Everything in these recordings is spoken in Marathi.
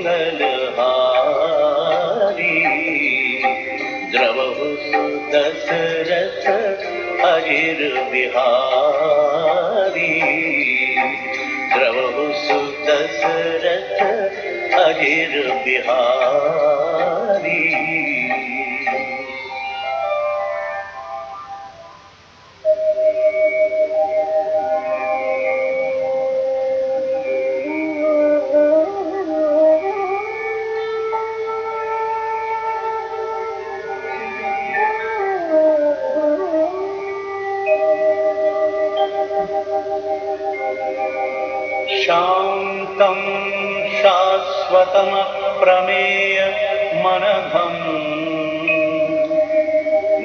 मंगलहारी द्रवहु दशरथ अजिर बिहारी द्रवहु दशरथ अजिर बिहारी। शान्तं शाश्वतं प्रमेय मनघं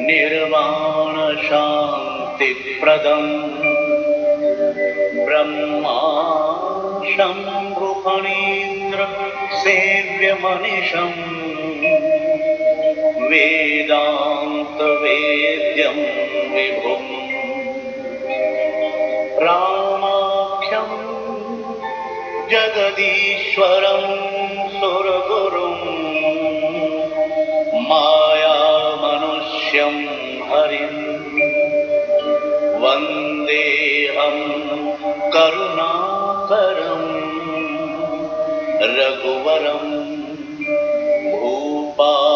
निर्वाण शान्तिप्रदं ब्रह्मा शम्भुफणीन्द्र सेव्यमनिशं वेदान्त वेद्यं विभुं रामाख्यं जगदीश्वरं सुरगुरुं मायामनुष्यं हरिं वन्देऽहं करुणाकरं रघुवरं भूपालचूडामणिम्।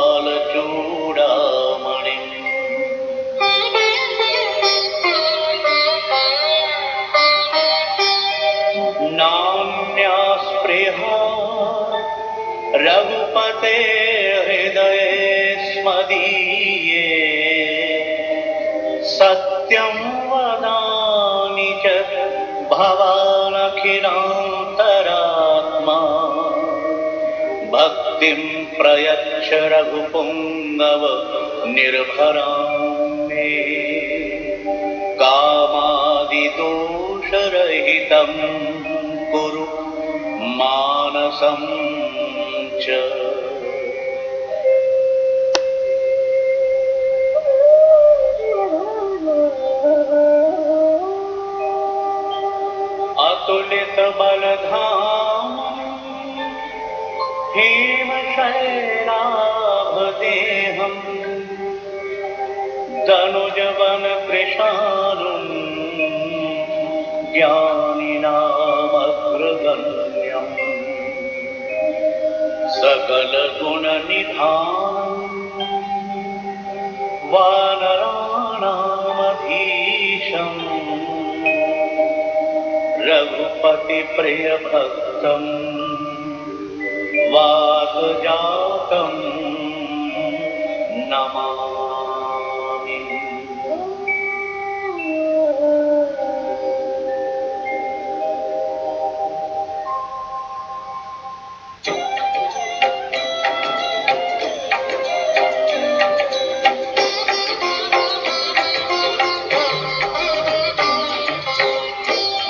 नान्यास्पृहा रघुपते हृदये स्मदीये सत्यं वदामि च भवानखिलान्तरात्मा भक्तिं प्रयच्छ रघुपुङ्गव निर्भरां मे कामादिदोषरहितं कुरु मानसं च। अतुलित बलधाम हेमशैलाभदेहं तनुजवन कृशानुं ज्ञानिनामग्रगण्यं सकलगुणनिधानं वानराणामधीशं रघुपतिप्रियभक्तं वाग्जातं नमामि।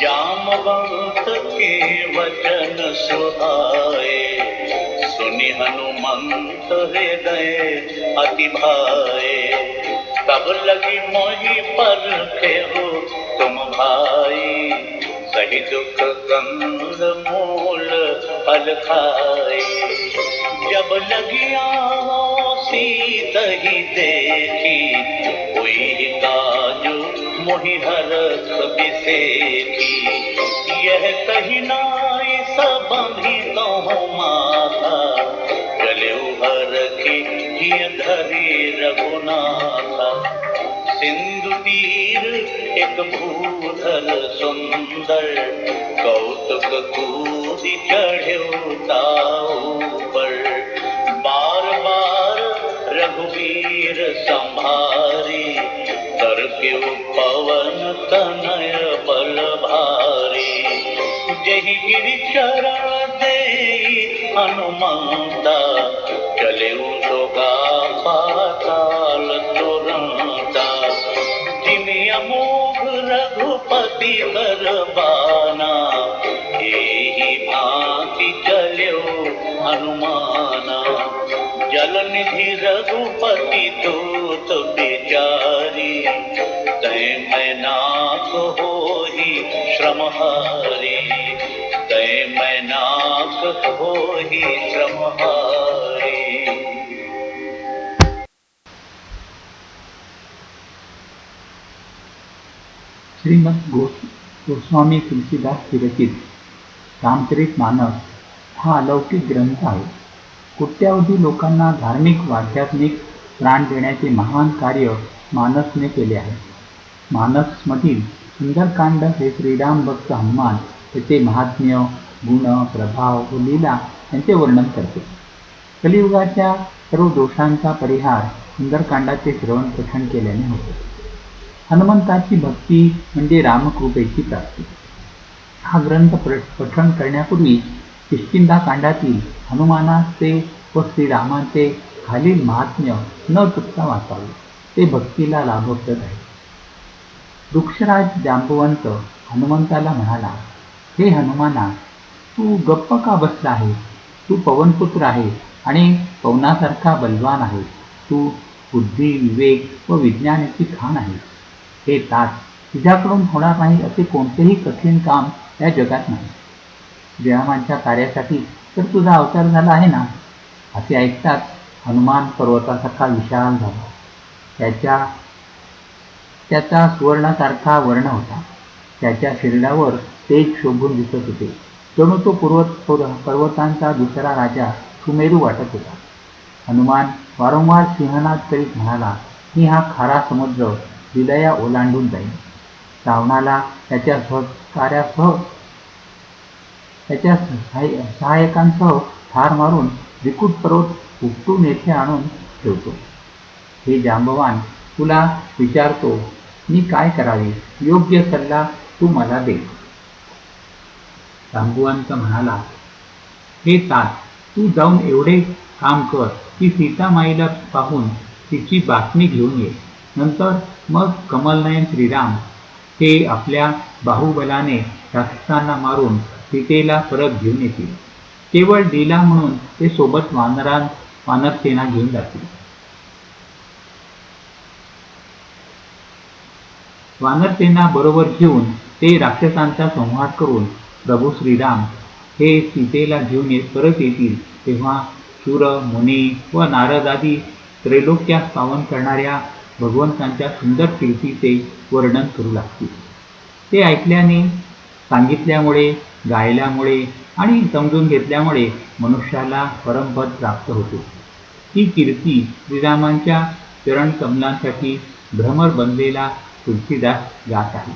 जामवंत के वचन सुहाए सुनि हनुमंत हृदय अति भाए तब लगी मोहि परखे हो तुम भाई सही दुख कंद मूल फल खाए जब लगी सीत ही देखी हुई काजू मोहि हरख बिसेखी यह कही नाई सबंधी कहूँ माता चले हर की धरी रघुनाथा सिंधु तीर एक भूधर सुंदर कौतुक कूदि चढ़े ताऊ पर बार बार रघुवीर संभारी कर के पवन तनय बल भारी जही गिरि चरण दे हनुमंता चले सोगा पाताल तुरंता जिमि अमोघ रघुपति करबाना एहि भांति चल्यो हनुमाना जल निधि रघुपति दूत बिचारी तै मैं नाथ होहि श्रम हारी तै मैं नाथ होई श्रमहारी. श्रीमद गोस्वामी तुलसीदास विरचित रामचरित मानस हा अलौकिक ग्रंथ आहे. कोट्यावधी लोकांना धार्मिक व आध्यात्मिक प्राण देण्याचे महान कार्य मानसने केले आहे. मानसमधील सुंदरकांड हे श्रीराम भक्त हनुमान याचे महात्म्य, गुण, प्रभाव व लीला यांचे वर्णन करते. कलियुगाच्या सर्व दोषांचा परिहार सुंदरकांडाचे श्रवण पठण केल्याने होते. हनुमंताची भक्ती म्हणजे रामकृपेची प्राप्ती. हा ग्रंथ पठण करण्यापूर्वी किष्किंधाकांडातील हनुमानाचे व श्रीरामाचे खालील महात्म्य न चुकता वाचावे. ते भक्तीला लाभप्रद आहे. वृक्षराज जांबवंत हनुमंताला म्हणाला, हे हनुमाना, तू गप्प का बसला आहे? तू पवनपुत्र आहे आणि पवनासारखा बलवान आहे. तू बुद्धी, विवेक व विज्ञान याची खाण आहे. हे तात, तुझ्याकडून होणार नाही असे कोणतेही कठीण काम या जगात नाही. श्रीरामांच्या कार्यासाठी तर तुझा अवतार झाला आहे ना. असे ऐकताच हनुमान पर्वतासारखा विशाल झाला. त्याचा सुवर्णासारखा वर्ण होता. त्याच्या शरीरावर तेज शोभून दिसत होते. जणू तो पर्वतांचा दुसरा राजा सुमेरू वाटत होता. हनुमान वारंवार सिंहनाद करीत म्हणाला, मी हा खारा समुद्र विलया ओलांडून जाईल. रावणाला त्याच्या सहायकांसह ठार मारून विकूट पर्वत उपटून येथे आणून ठेवतो. हे जांबवान, तुला विचारतो, मी काय करावे? योग्य सल्ला तू मला दे. जांबुवंत म्हणाला, हे तात, तू जाऊन एवढे काम कर की सीतामाईला पाहून तिची बातमी घेऊन ये. नंतर मग कमलनयन श्रीराम हे आपल्या बाहुबलाने राक्षसांना मारून सीतेला परत घेऊन येतील. केवळ लीला म्हणून ते सोबत वानरसेना घेऊन जातील. वानरसेना बरोबर घेऊन ते राक्षसांचा संहार करून प्रभू श्रीराम हे सीतेला घेऊन परत येतील. तेव्हा शूर, मुनी व नारद आदी त्रैलोक्यास पावन करणाऱ्या भगवंतांच्या सुंदर कीर्तीचे वर्णन करू लागतील. ते ऐकल्याने, सांगितल्यामुळे, गायल्यामुळे आणि समजून घेतल्यामुळे मनुष्याला परमपद प्राप्त होते. ही कीर्ती श्रीरामांच्या चरणकमलांसाठी भ्रमर बनलेला तुलसीदास गात आहे.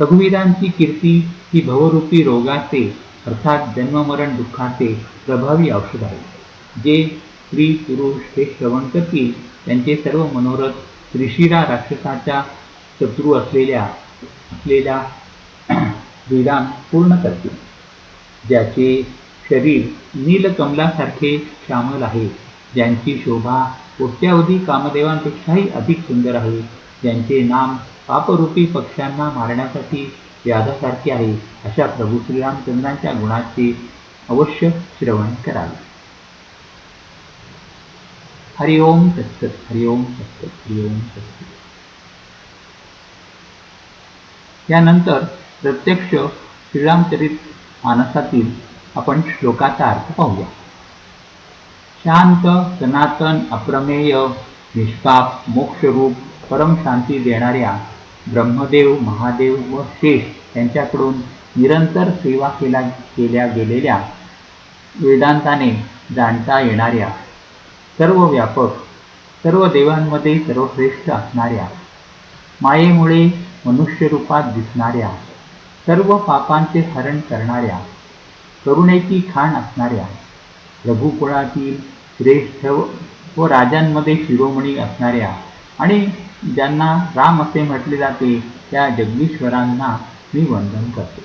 रघुवीरांची कीर्ती ही भवरूपी रोगाचे अर्थात जन्ममरण दुःखाचे प्रभावी औषध आहे. जे स्त्री पुरुष हे श्रवण करतील त्यांचे सर्व मनोरथ त्रिशिरा राक्षसाच्या शत्रू असलेल्या श्रीराम पूर्ण करतील. ज्याचे शरीर नीलकमलासारखे श्यामल आहे, ज्यांची शोभा कोट्यावधी कामदेवांपेक्षाही अधिक सुंदर आहे, ज्यांचे नाम पापरूपी पक्ष्यांना मारण्यासाठी व्याधासारखे आहे, अशा प्रभू श्रीरामचंद्रांच्या गुणाचे अवश्य श्रवण करावे. हरि ओम तत्सत. हरि ओम तत्सत. हरि ओम तत्सत. यानंतर प्रत्यक्ष श्रीरामचरित मानसातील आपण श्लोकाचा अर्थ पाहूया. शांत, सनातन, अप्रमेय, निष्पाप, मोक्षरूप, परम शांती देणाऱ्या ब्रह्मदेव, महादेव व शेष यांच्याकडून निरंतर सेवा केल्या गेलेल्या, वेदांताने जाणता येणाऱ्या, सर्व व्यापक, सर्व देवांमध्ये सर्वश्रेष्ठ असणाऱ्या, मायेमुळे मनुष्यरूपात दिसणाऱ्या, सर्व पापांचे हरण करणाऱ्या, करुणेची खाण असणाऱ्या, रघुकुळातील श्रेष्ठ व राजांमध्ये शिरोमणी असणाऱ्या आणि ज्यांना राम असे म्हटले जाते त्या जगदीश्वरांना मी वंदन करतो.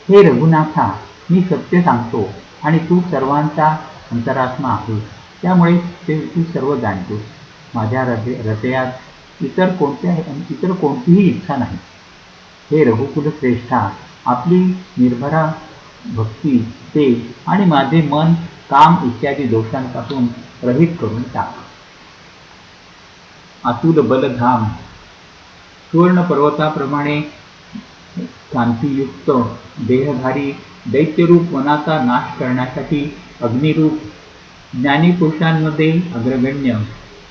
हे रघुनाथा, मी सत्य सांगतो आणि तू सर्वांचा अंतरात्मा आहेस, त्यामुळे तू सर्व जाणतोस. माझ्या हृदयात इतर कोणतीही इच्छा नाही. हे रघुकुल श्रेष्ठा, आपली निर्भरा भक्ती ते आणि माझे मन काम इत्यादी दोषांपासून रहित करून टाक. अतुल बलधाम, सुवर्ण पर्वताप्रमाणे कांतीयुक्त देहधारी दैत्यरूप वनाचा नाश करण्यासाठी अग्निरूप ज्ञानीपुरुषांमध्ये अग्रगण्य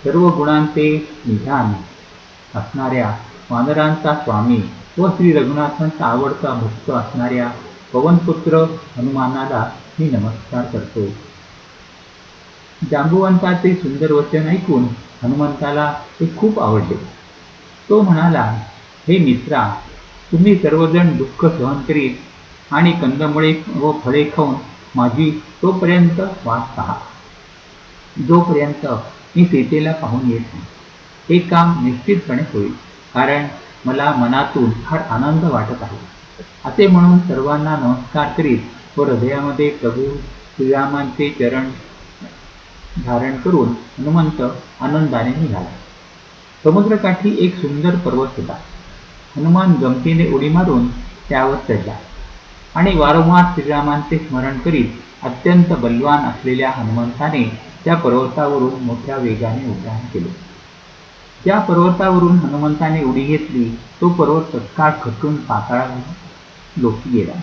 सर्व गुणांचे निधान असणाऱ्या वानरांचा स्वामी व श्री रघुनाथांचा आवडता भक्त असणाऱ्या पवनपुत्र हनुमानाला मी नमस्कार करतो. जांबुवंताचे सुंदर वचन ऐकून हनुमंताला ते खूप आवडले. तो म्हणाला, हे मित्रा, तुम्ही सर्वजण दुःख सहन करीत आणि कंदमुळे व फळे खाऊन माझी तोपर्यंत वाट पहा, जोपर्यंत मी सीतेला पाहून येत नाही. हे काम निश्चितपणे होईल, कारण मला मनातून फार आनंद वाटत आहे. असे म्हणून सर्वांना नमस्कार करीत व हृदयामध्ये प्रभू श्रीरामांचे चरण धारण करून हनुमंत आनंदाने निघाला. समुद्रकाठी एक सुंदर पर्वत होता. हनुमान गमतीने उडी मारून त्यावर चढला आणि वारंवार श्रीरामांचे स्मरण करीत अत्यंत बलवान असलेल्या हनुमंताने त्या पर्वतावरून मोठ्या वेगाने उड्डाण केले. ज्या पर्वतावरून हनुमंताने उडी घेतली तो पर्वत तत्काळ खचून पाताळात लोकी गेला.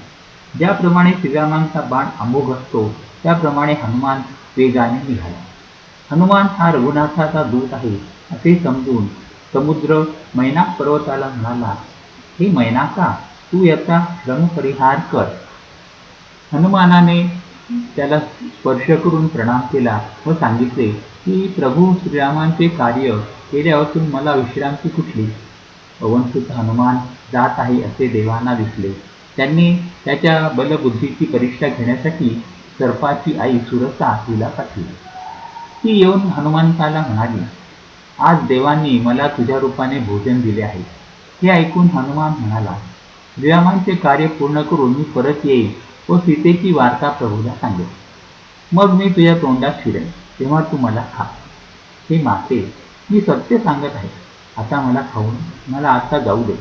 ज्याप्रमाणे श्रीरामांचा बाण अमोघ असतो त्याप्रमाणे हनुमान वेगाने निघाला. हनुमान हा रघुनाथाचा दूत आहे असे समजून समुद्र मैनाक पर्वताला म्हणाला, हे मैनाका, तू याचा श्रमपरिहार कर. हनुमानाने त्याला स्पर्श करून प्रणाम केला व सांगितले की प्रभू श्रीरामांचे कार्य केल्यापासून मला विश्रांती कुठली. पवनसुत हनुमान जात आहे असे देवांना दिसले. त्यांनी त्याच्या बलबुद्धीची परीक्षा घेण्यासाठी सर्पाची आई सुरसा तिला पाठवली. ती येऊन हनुमंताला म्हणाली, आज देवांनी मला तुझ्या रूपाने भोजन दिले आहे. हे ऐकून हनुमान म्हणाला, श्रीरामांचे कार्य पूर्ण करून मी परत येईल व सीतेची वार्ता प्रभूला सांगेल. मग मी तुझ्या तोंडात शिरेन, तेव्हा तू मला खा. हे माते, मी सत्य सांगत आहे. आता मला आता जाऊ दे.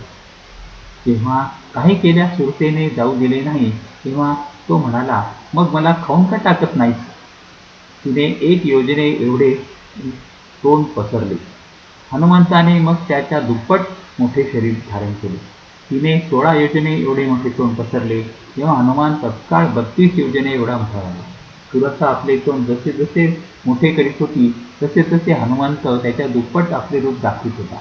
तेव्हा काही केल्या सुरतेने जाऊ दिले नाही तेव्हा तो म्हणाला, मग मला खाऊन का टाकत नाहीस. तिने एक योजने एवढे तोंड पसरले. हनुमंताने मग त्याच्या दुप्पट मोठे शरीर धारण केले. तिने 16 योजने एवढे मोठे तोंड पसरले तेव्हा हनुमान तत्काळ 32 योजने एवढा मोठा झाला. सुरसा आपले तोंड जसे जसे मोठे करीत होती तसे तसे हनुमंत त्याच्या दुप्पट आपले रूप दाखवित होता.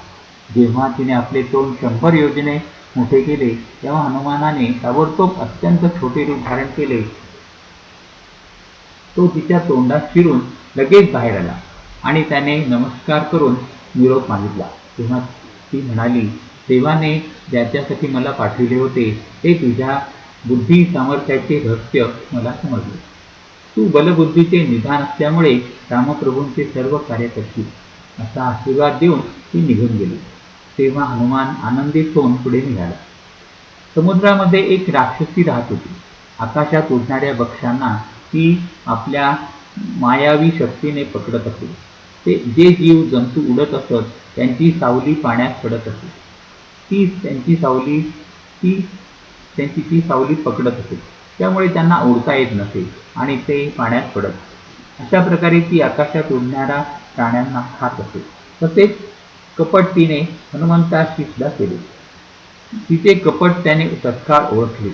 जेव्हा तिने आपले तोंड 100 योजने मोठे केले तेव्हा हनुमानाने ताबडतोब अत्यंत छोटे रूप धारण केले. तो तिच्या तोंडात शिरून लगेच बाहेर आला आणि त्याने नमस्कार करून निरोप मागितला. तेव्हा ती म्हणाली, देवाने ज्याच्यासाठी मला पाठविले होते ते तुझ्या बुद्धी सामर्थ्याचे रहस्य मला समजले. तू बलबुद्धीचे निधान असल्यामुळे रामप्रभूंचे सर्व कार्य करशील असा आशीर्वाद देऊन ती निघून गेली. तेव्हा हनुमान आनंदित होऊन पुढे निघाला. समुद्रामध्ये एक राक्षसी राहत होती. आकाशात उडणाऱ्या पक्ष्यांना ती आपल्या मायावी शक्तीने पकडत असे. ते जे जीव जंतू उडत असत त्यांची सावली पाण्यात पडत असे. ती त्यांची सावली पकडत असे. त्यामुळे त्यांना उडता येत नसे आणि ते पाण्यात पडत. अशा प्रकारे ती आकाशात उडणाऱ्या प्राण्यांना खात असे. तसेच कपट तिने हनुमंताशी सुद्धा केले. तिचे कपट त्याने तत्काळ ओळखले.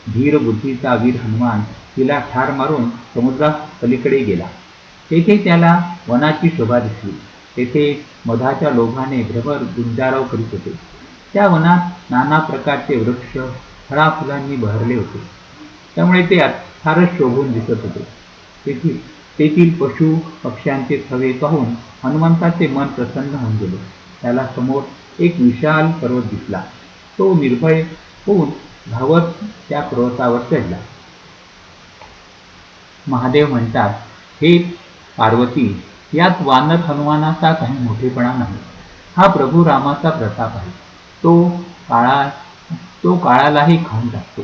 धीर बुद्धीचा वीर हनुमान तिला ठार मारून समुद्रात पलीकडे गेला. तेथे त्याला वनाची शोभा दिसली. तेथे मधाच्या लोभाने भ्रमर गुंजाराव करीत होते. त्या वनात नाना प्रकारचे वृक्ष फळाफुलांनी बहरले होते. त्यामुळे ते फारच शोभून दिसत होते. तेथील पशु पक्ष्यांचे थवे पाहून हनुमंताचे मन प्रसन्न होऊन गेले. त्याला समोर एक विशाल पर्वत दिसला. तो निर्भय होऊन धावत त्या पर्वतावर चढला. महादेव म्हणतात, हे पार्वती, यात वानर हनुमानाचा काही मोठेपणा नाही. हा प्रभू रामाचा प्रताप आहे. तो काळालाही खाऊन टाकतो.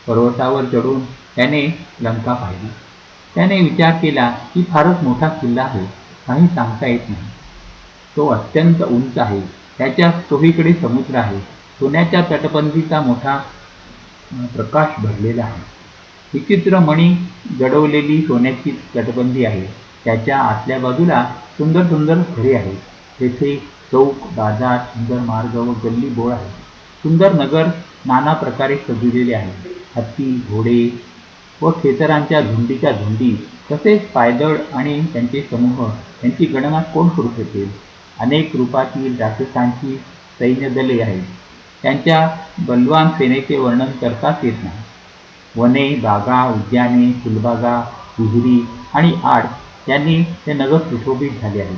पर्वतावर चढून त्याने लंका पाहिली. त्याने विचार केला की फारच मोठा किल्ला आहे, काही सांगता येत नाही. तो अत्यंत उंच आहे. त्याच्या चोहीकडे समुद्र आहे. सोन्याच्या तटबंदीचा मोठा प्रकाश भरलेला आहे. विचित्र मणी जडवलेली सोन्याची तटबंदी आहे. त्याच्या आतल्या बाजूला सुंदर सुंदर घरे आहेत. तेथे चौक, बाजार, सुंदर मार्ग व गल्ली बोळ आहे. सुंदर नगर नाना प्रकारे सजविलेले आहेत. हत्ती, घोडे व खेचरांच्या झुंडीच्या झुंडी, तसेच पायदळ आणि त्यांचे समूह यांची गणना कोण करू शकेल. अनेक रूपातील राक्षसांची सैन्यदले आहेत. त्यांच्या बलवान सेनेचे वर्णन करताच येत नाही. वने, बागा, उद्याने, फुलबागा, विहिरी आणि आड यांनी ते नगर सुशोभित झाले आहे.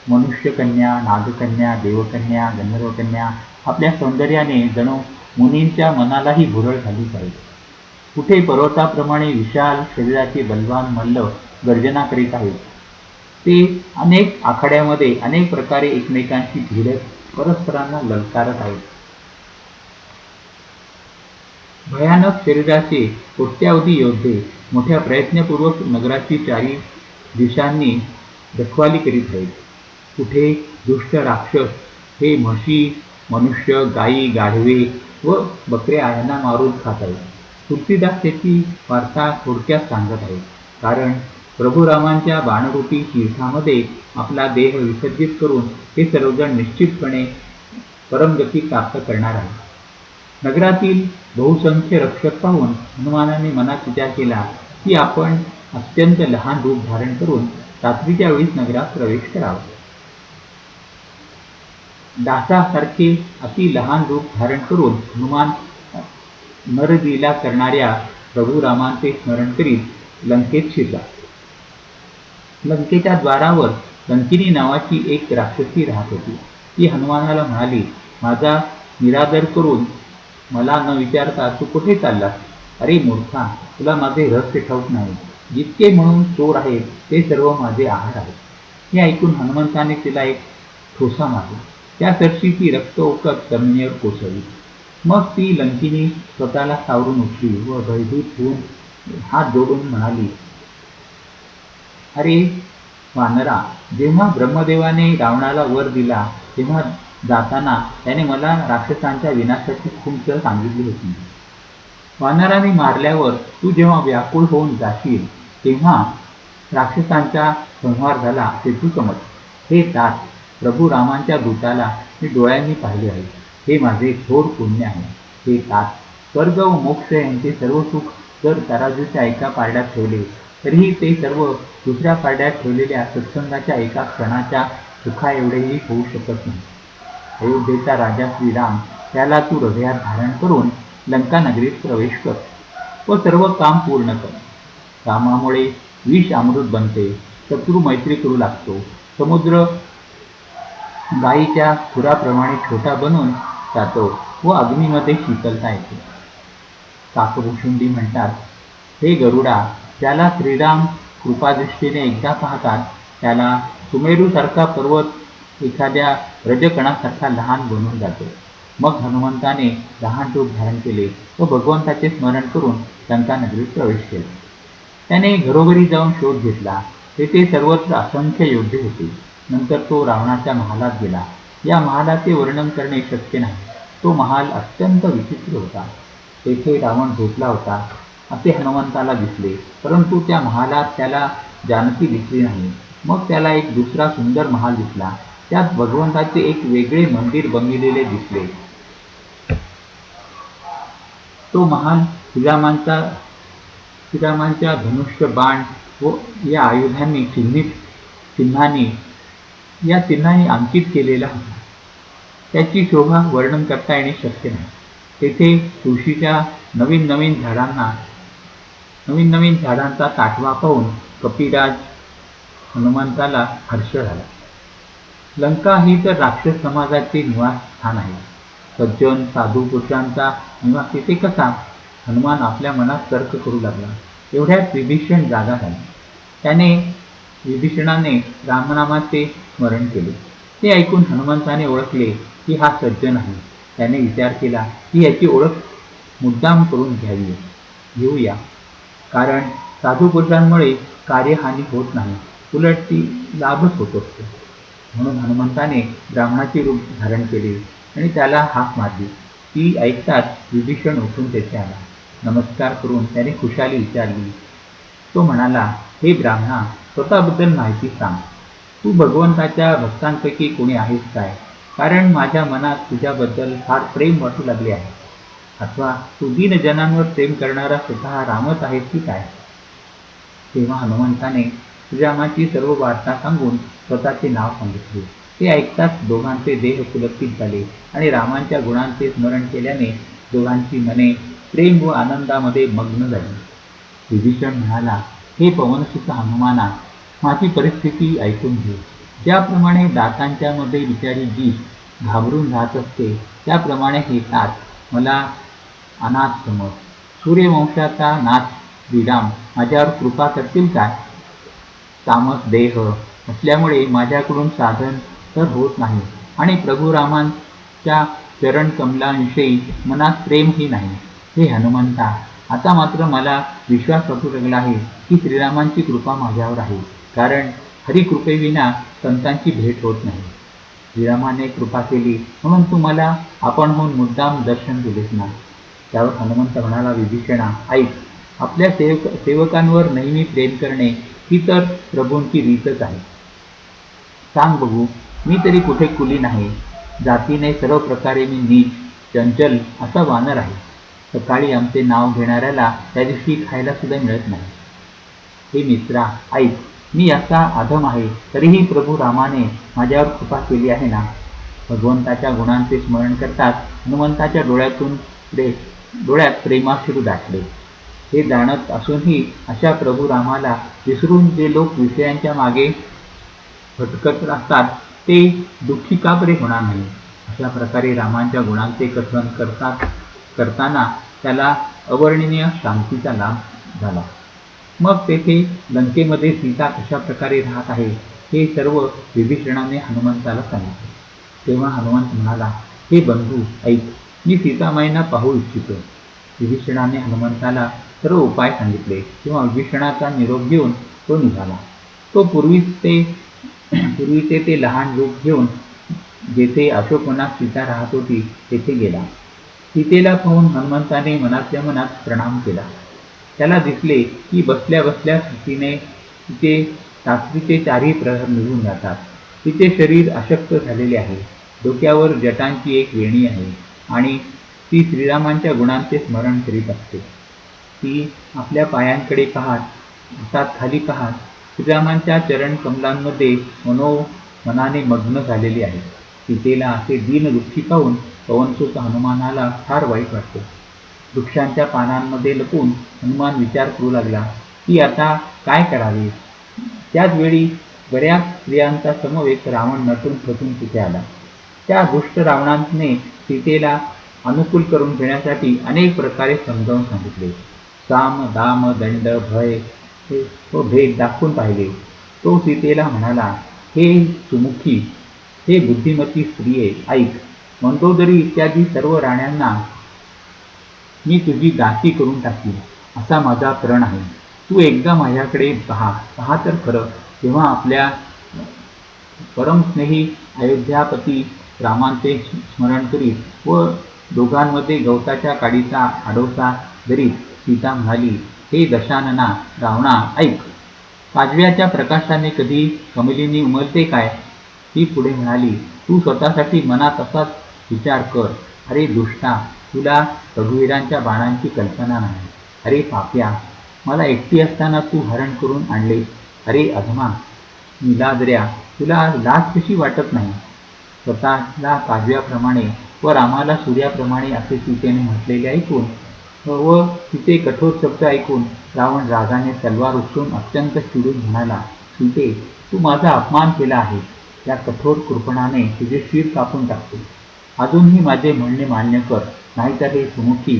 मनुष्यकन्या, नागकन्या, देवकन्या, गंधर्वकन्या आपल्या सौंदर्याने जणू मुनींच्या मनालाही भुरळ घालीत आहेत. कुठे पर्वताप्रमाणे विशाल शरीराचे बलवान मल्ल गर्जना करीत आहेत. ते अनेक आखाड्यामध्ये अनेक प्रकारे एकमेकांशी भिडत परस्परांना ललकारत आहेत. भयानक शरीराचे कोट्यावधी योद्धे मोठ्या प्रयत्नपूर्वक नगराची चारी दिशांनी रखवाली करीत आहेत. कुठे दुष्ट राक्षस हे म्हशी, मनुष्य, गायी, गाढवे व बकऱ्या यांना मारून खात आहेत. तुलसीदास त्याची वार्ता थोडक्यात सांगत आहेत. कारण प्रभू रामांच्या बाणरूपी तीर्थामध्ये आपला देह विसर्जित करून हे सर्वजण निश्चितपणे परमगती प्राप्त करणार आहे. नगरातील बहुसंख्य रक्षक पाहून हनुमानाने मनात विचार केला की आपण अत्यंत लहान रूप धारण करून रात्रीच्या वेळीच नगरात प्रवेश करावा. डासासारखे अति लहान रूप धारण करून हनुमान नरलीला करणाऱ्या प्रभू रामांचे स्मरण करीत लंकेत शिरला. लंकेच्या द्वारावर लंकिनी नावाची एक राक्षसी राहत होती. ती हनुमानाला म्हणाली, माझा निरादर करून मला न विचारता तू कुठे चाललास? अरे मूर्खा, तुला माझे रहस्य ठाऊक नाही. जितके म्हणून चोर आहेत ते सर्व माझे आहार आहेत. हे ऐकून हनुमंताने तिला एक ठोसा मारला. त्या सरशी ती रक्त ओकत जमिनीवर कोसळली. मग ती लंकिनी स्वतःला सावरून उठली व भयभीत होऊन हात जोडून म्हणाली, अरे वानरा, जेव्हा ब्रह्मदेवाने रावणाला वर दिला तेव्हा जाताना त्याने मला राक्षसांच्या विनाशाची खुंट सांगितली होती. वानराने मारल्यावर तू जेव्हा व्याकुळ होऊन जाशील तेव्हा राक्षसांचा संहार झाला असे तू समज. हे तात, प्रभू रामांच्या दूताला मी डोळ्यांनी पाहिले आहे. हे माझे थोर पुण्य आहे. हे तात, स्वर्ग व मोक्ष यांचे सर्व सुख जर तराजूच्या एका पारड्यात ठेवले तरीही ते सर्व दुसऱ्या पारड्यात ठेवलेल्या सत्संगाच्या एका क्षणाच्या सुखा एवढेही होऊ शकत नाही. अयोध्येचा राजा श्रीराम त्याला तू हृदयात धारण करून लंका नगरीत प्रवेश कर व सर्व काम पूर्ण कर. कामामुळे विष अमृत बनते, शत्रू मैत्री करू लागतो, समुद्र गायीच्या खुराप्रमाणे छोटा बनून जातो व अग्नीमध्ये शीतलता येते. काकभूषुंडी म्हणतात, हे गरुडा, ज्याला श्रीराम कृपादृष्टीने एकदा पाहतात त्याला सुमेरूसारखा पर्वत एखाद्या रजकणासारखा लहान बनून जातो. मग हनुमंताने लहान रूप धारण केले व भगवंताचे स्मरण करून लंका नगरीत प्रवेश केला. त्याने घरोघरी जाऊन शोध घेतला. तेथे सर्वत्र असंख्य योद्धे होते. नंतर तो रावणाच्या महालात गेला. या महालाचे वर्णन करणे शक्य नाही. तो महाल अत्यंत विचित्र होता. तेथे रावण झोपला होता असे हनुमंताला दिसले, परंतु त्या महालात त्याला जानकी दिसली नाही. मग त्याला एक दुसरा सुंदर महाल दिसला. त्यात भगवंताचे एक वेगळे मंदिर बनविलेले दिसले. तो महाल श्रीरामांच्या धनुष्य, बाण व या आयुधांनी चिन्हांनी अंकित केलेला होता. त्याची शोभा वर्णन करता येणे शक्य नाही. तेथे तुळशीच्या नवीन नवीन झाडांचा ताटवा पाहून कपिराज हनुमंताला हर्ष झाला. लंका ही तर राक्षस समाजाचे निवास स्थान आहे. सज्जन साधू पुरुषांचा निवास तिथे कसा? हनुमान आपल्या मनात तर्क करू लागला. एवढ्यात विभीषण जागा झाला. विभीषणाने रामनामाचे स्मरण केले. ते ऐकून हनुमंताने ओळखले की हा सज्जन आहे. त्याने विचार केला की याची ओळख मुद्दाम करून घेऊया, कारण साधू पुरुषांमुळे कार्यहानी होत नाही, उलट ती लाभच होत असतो. म्हणून हनुमंताने ब्राह्मणाचे रूप धारण केले आणि त्याला हाक मारली. ती ऐकताच विभीषण उठून तेथे आला. नमस्कार करून त्याने खुशाली विचारली. तो म्हणाला, हे ब्राह्मणा, स्वतःबद्दल माहिती सांग. तू भगवंताच्या भक्तांपैकी कोणी आहेस काय? कारण माझ्या मनात तुझ्याबद्दल फार प्रेम वाटू लागले आहे. अथवा तू दीनजनांवर प्रेम करणारा स्वतः रामच आहेस की काय? तेव्हा हनुमंताने श्रीरामाची सर्व वार्ता सांगून स्वतःचे नाव सांगितले. ते ऐकताच दोघांचे देह पुलकित झाले आणि रामांच्या गुणांचे स्मरण केल्याने दोघांची मने प्रेम व आनंदामध्ये मग्न झाली. विभीषण म्हणाला, हे पवनसुत हनुमाना, माझी परिस्थिती ऐकून घे. ज्याप्रमाणे दातांच्या मध्ये बिचारी जीभ घाबरून राहत असते, त्याप्रमाणे हे तात मला अनाथ समज. सूर्यवंशाचा नाथ श्रीराम माझ्यावर कृपा करतील काय? तामस देह असल्यामुळे माझ्याकडून साधन तर होत नाही आणि प्रभू रामांच्या चरण कमलांविषयी मनात प्रेमही नाही. हे हनुमंता, आता मात्र मला विश्वास वाटू लागला आहे की श्रीरामांची कृपा माझ्यावर आहे, कारण हरिकृपेविना संतांची भेट होत नाही. श्रीरामाने कृपा केली म्हणून तू मला आपणहून मुद्दाम दर्शन दिलेस ना? त्यावर हनुमंत म्हणाला, विभीषणा ऐक, आपल्या सेवकांवर नेहमी प्रेम करणे ही तर प्रभूंची रीतच आहे. सांग बघू, मी तरी कुठे कुलीन आहे? जातीने सर्व प्रकारे मी नीच चंचल असा वानर आहे. सकाळी आमचे नाव घेणाऱ्याला त्या दिवशी खायला सुद्धा मिळत नाही. हे मित्रा ऐक, मी असा अधम आहे, तरीही प्रभू रामाने माझ्यावर कृपा केली आहे ना? भगवंताच्या गुणांचे स्मरण करताच हनुमंताच्या डोळ्यात प्रेमाश्रू दाटले. हे जाणत असूनही अशा प्रभू रामाला विसरून जे लोक विषयांच्या मागे भटकत असतात ते दुःखी का बरे होणार नाही? अशा प्रकारे रामांच्या गुणांचे कथन करताना त्याला अवर्णनीय शांतीचा लाभ झाला. मग तेथे लंकेमध्ये सीता कशा प्रकारे राहत आहे हे सर्व विभीषणाने हनुमंताला सांगितले. तेव्हा हनुमंत म्हणाला, हे बंधू ऐक, मी सीतामाईंना पाहू इच्छितो. विभीषणाने हनुमंताला सर्व उपाय सांगितले. तेव्हा विभीषणाचा निरोप घेऊन तो निघाला. तो पूर्वीचे ते लहान रूप घेऊन जेथे अशोकवनात सीता राहत होती तेथे गेला. सीतेला पाहून हनुमंताने मनातल्या मनात प्रणाम केला. त्याला दिसले की बसल्या बसल्या तिचे रात्रीचे चारही प्रहर निघून जातात. तिचे शरीर अशक्त झालेले आहे. डोक्यावर जटांची एक वेणी आहे आणि ती श्रीरामांच्या गुणांचे स्मरण करीत असते. ती आपल्या पायांकडे पाहत, हातात खाली पाहत श्रीरामांच्या चरण कमलांमध्ये मनाने मग्न झालेली आहे. सीतेला असे दीनदुःखी पाहून पवनसुत हनुमानाला फार वाईट वाटते. वृक्षांच्या पानांमध्ये लपून हनुमान विचार करू लागला की आता काय करावे. त्याच वेळी बऱ्याच स्त्रियांचा समवेत रावण नटून थटून तिथे आला. त्या दुष्ट रावणाने सीतेला अनुकूल करून घेण्यासाठी अनेक प्रकारे समजावून सांगितले. साम दाम दंड भय तो भेद दाखवून पाहिले. तो सीतेला म्हणाला, हे सुमुखी, हे बुद्धिमती स्त्रिये ऐक, मंदोदरी इत्यादी सर्व राण्यांना मी तुझी दासी करून टाकीन असा माझा प्रण आहे. तू एकदा माझ्याकडे पहा तर खरं. तेव्हा आपल्या परमस्नेही अयोध्यापती रामांचे स्मरण करीत व दोघांमध्ये गवताच्या काडीचा आडोसा धरीत सीता म्हणाली, हे दशानना रावणा ऐक, काजव्याच्या प्रकाशाने कधी कमलिनी उमलते काय? ती पुढे म्हणाली, तू स्वतःसाठी मनात असाच विचार कर. अरे दुष्टा, तुला रघुवीरांच्या बाणांची कल्पना नाही. अरे पाप्या, मला एकटी असताना तू हरण करून आणले. अरे अधमा निलाद्र्या, तुला लाज कशी वाटत नाही? स्वतःला काजव्याप्रमाणे व रामाला सूर्याप्रमाणे असे सीतेने म्हटलेले ऐकून व तिचे कठोर शब्द ऐकून रावण रागाने तलवार उचलून अत्यंत चिडून म्हणाला, सीते, तू माझा अपमान केला आहे. त्या कठोर कृपणाने तुझे शिर कापून टाकतो. अजूनही माझे म्हणणे मान्य कर, नाहीतर हे सुमुखी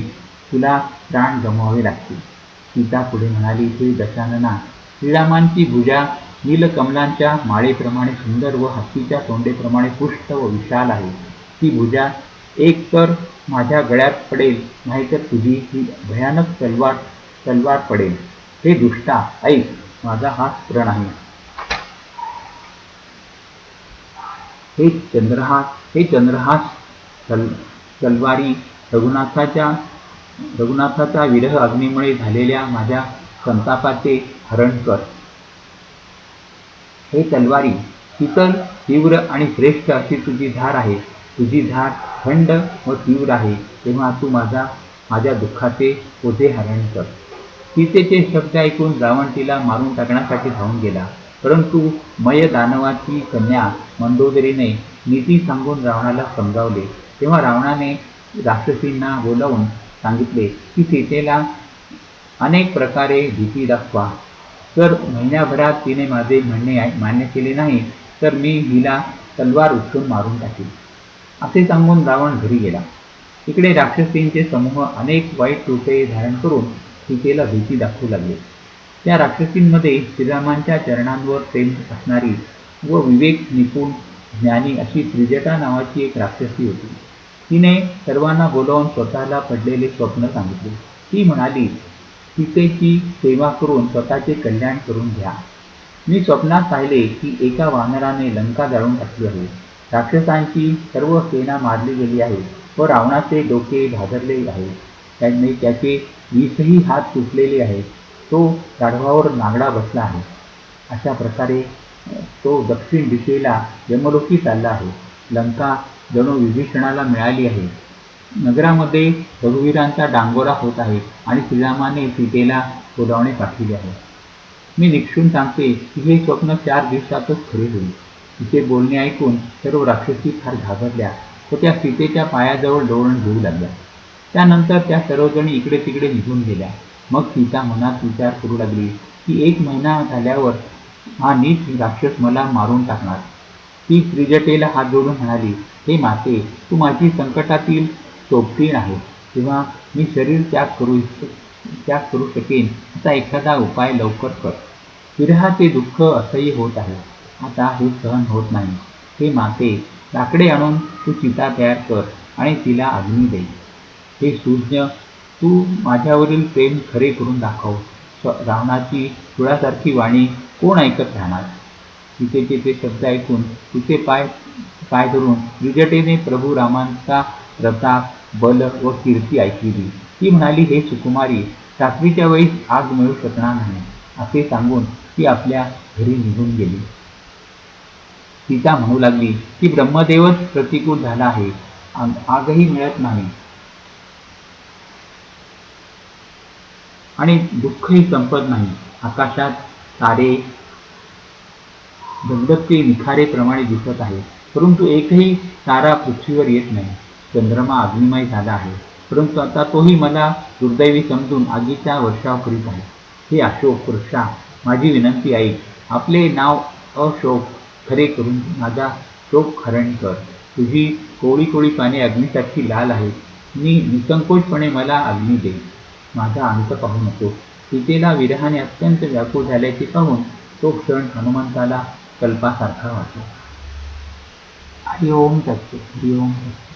तुला प्राण गमवावे लागतील. सीता पुढे म्हणाली, हे दशानना, श्रीरामांची भुजा नीलकमलांच्या माळेप्रमाणे सुंदर व हत्तीच्या तोंडेप्रमाणे पुष्ट व विशाल आहे. ती भुजा एक तर माझ्या गळ्यात पडेल, नाहीतर तुझी ही भयानक तलवार पडेल. हे दुष्टा ऐक, माझा हाच प्रण आहे. हे चंद्रहास तलवारी रघुनाथाचा विरह अग्नीमुळे झालेल्या माझ्या संतापाचे हरण कर. हे तलवारी, शीतल, तीव्र आणि श्रेष्ठ अशी तुझी धार आहे. तुझी धार थंड व तीव्र आहे, तेव्हा तू माझा माझ्या दुःखाचे ओझे हरण कर. सीतेचे शब्द ऐकून रावण तिला मारून टाकण्यासाठी धावून गेला, परंतु मय दानवाची कन्या मंदोदरीने नीती सांगून रावणाला समजावले. तेव्हा रावणाने राक्षसींना बोलावून सांगितले की सीतेला अनेक प्रकारे भीती दाखवा. जर महिन्याभरात तिने माझे म्हणणे मान्य केले नाही तर मी हिला तलवार उचलून मारून टाकेल. असे सांगून रावण घरी गेला. इकडे राक्षसींचे समूह अनेक वाईट रूपे धारण करून सीतेला भीती दाखवू लागले. त्या राक्षसींमध्ये श्रीरामांच्या चरणांवर प्रेम असणारी व विवेक निपुण ज्ञानी अशी त्रिजटा नावाची एक राक्षसी होती. तिने सर्वांना बोलावून स्वतःला पडलेले स्वप्न सांगितले. ती म्हणाली, सीतेची सेवा करून स्वतःचे कल्याण करून घ्या. मी स्वप्नात पाहिले की एका वानराने लंका जाळून टाकली आहे. राक्षसांची सर्व सेना मारली गेली आहे व रावणाचे डोके भादरले आहे. त्याने त्याचे 20ही हात तुटलेले आहेत. तो गाढवावर नागडा बसला आहे. अशा प्रकारे तो दक्षिण दिशेला यमलोकी चालला आहे. लंका जणू विभीषणाला मिळाली आहे. नगरामध्ये रघुवीरांचा डांगोरा होत आहे आणि श्रीरामाने सीतेला बोलावणे पाठविले आहे. मी निक्षून सांगते की हे स्वप्न 4 दिवसातच खरे होईल. तिचे बोलणे ऐकून सर्व राक्षसी फार घाबरल्या व त्या सीतेच्या पायाजवळ लोळण घेऊ लागल्या. त्यानंतर त्या सर्वजणी इकडे तिकडे निघून गेल्या. मग सीता मनात विचार करू लागली की 1 महिना झाल्यावर हा नीच राक्षस मला मारून टाकणार. ती त्रिजटेला हात जोडून म्हणाली, हे माते, तू माझी संकटातील सोबतीण आहे, तेव्हा मी शरीर त्याग करू शकेन असा एखादा उपाय लवकर कर. विरहाचे दुःख असह्य होत आहे. आता हे सहन होत नाही. हे माते, लाकडे आणून तू चिता तयार कर आणि तिला अग्नी दे. हे सुज्ञ, तू माझ्यावरील प्रेम खरे करून दाखव. रावणाची सुळासारखी वाणी कोण ऐकत राहणार. सीतेचे ते शब्द ऐकून तिचे पाय धरून त्रिजटेने प्रभू रामांचा प्रताप, बल व कीर्ती ऐकली. ती म्हणाली, हे सुकुमारी, रात्रीच्या वेळी आग मिळू शकणार नाही. असे सांगून ती आपल्या घरी निघून गेली. सीता म्हणू लागली की ब्रह्मदेवच प्रतिकूल झाला आहे. आगही मिळत नाही आणि दुःखही संपत नाही. आकाशात तारे धगधगते निखारेप्रमाणे दिसत आहे, परंतु एकही तारा पृथ्वीवर येत नाही. चंद्रमा अग्निमय झाला आहे, परंतु आता तोही मला दुर्दैवी समजून आगीचा वर्षाव करीत आहे. हे अशोक वृक्षा, माझी विनंती ऐक. आपले नाव अशोक खरे करून माझा शोक हरण कर. तुझी कोवळी कोवळी पाने अग्नीसारखी लाल आहेत. निसंकोचपणे मला अग्नी दे. माझा अंत पाहू नको. सीतेला विरहाने अत्यंत व्याकुळ झाल्याचे पाहून तो क्षण हनुमंताला कल्पासारखा वाटला. हरिओम तत्सत. हरिओम तत्सत.